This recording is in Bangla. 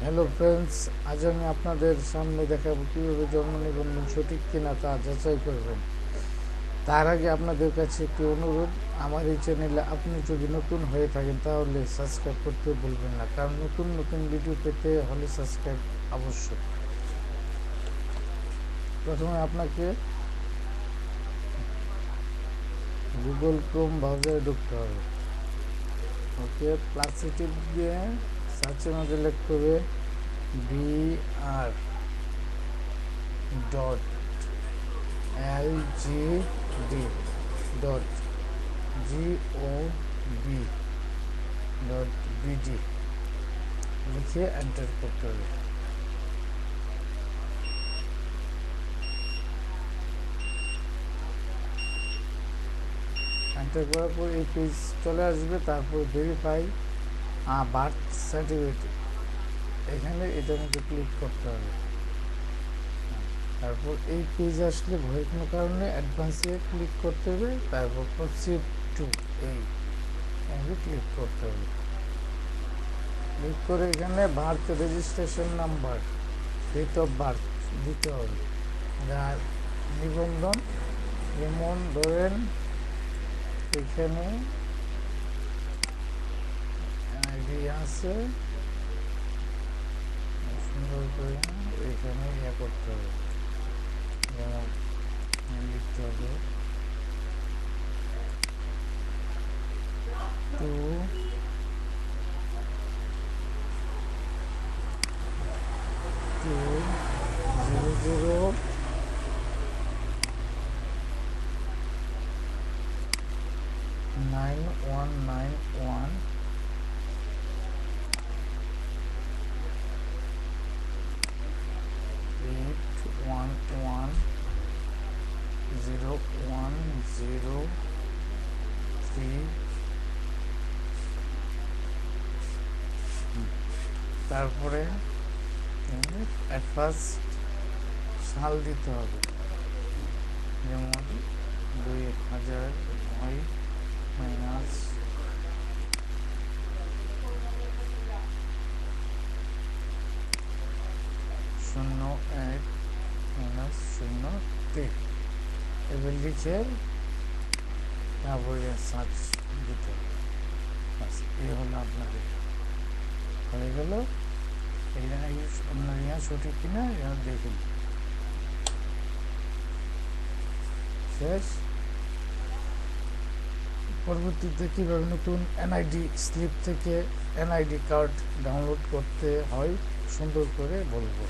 হ্যালো ফ্রেন্ডস, আজ আমি আপনাদের সামনে দেখাবো কীভাবে জন্ম নিবন্ধন সঠিক কিনা তা যাচাই করবেন। তার আগে আপনাদের কাছে একটি অনুরোধ, আমার এই চ্যানেলে আপনি যদি নতুন হয়ে থাকেন তাহলে সাবস্ক্রাইব করতে ভুলবেন না, কারণ নতুন নতুন ভিডিও পেতে হলে সাবস্ক্রাইব আবশ্যক। প্রথমে আপনাকে গুগল ক্রোম ব্রাউজারে ঢুকতে হবে। ওকে, প্লাস টিপ দিয়ে সার্চের মধ্যে লিখতে হবে br.lgd.gov.bd লিখে এন্টার করতে হবে। এন্টার করার পর এই পেজ চলে আসবে। তারপর ভেরিফাই বার্থ সার্টিফিকেট, এখানে এটার মধ্যে ক্লিক করতে হবে। তারপর এই পেজ আসলে ভয়ের কোনো কারণে অ্যাডভান্সে ক্লিক করতে হবে। তারপর প্রসিড টু এই ক্লিক করতে হবে। ক্লিক করে এখানে birth registration number, date of birth দিতে হবে। যার নিবন্ধন যেমন ধরেন এখানে আইডি আছে, সুন্দর করে এখানে করতে হবে। যেমন লিখতে হবে 2009191 8110103। তারপরে অ্যাট ফার্স্ট সাল দিতে হবে, যেমন 2009 মাইনাস 01 মাইনাস 03 এবার লিখে তারপরে সার্চ দিতে হবে। এই হলো আপনাদের হয়ে গেল। আপনার ইয়া সঠিক কিনা দেখুন। শেষ। পরবর্তীতে কীভাবে নতুন এনআইডি স্লিপ থেকে এনআইডি কার্ড ডাউনলোড করতে হয় সুন্দর করে বলবো।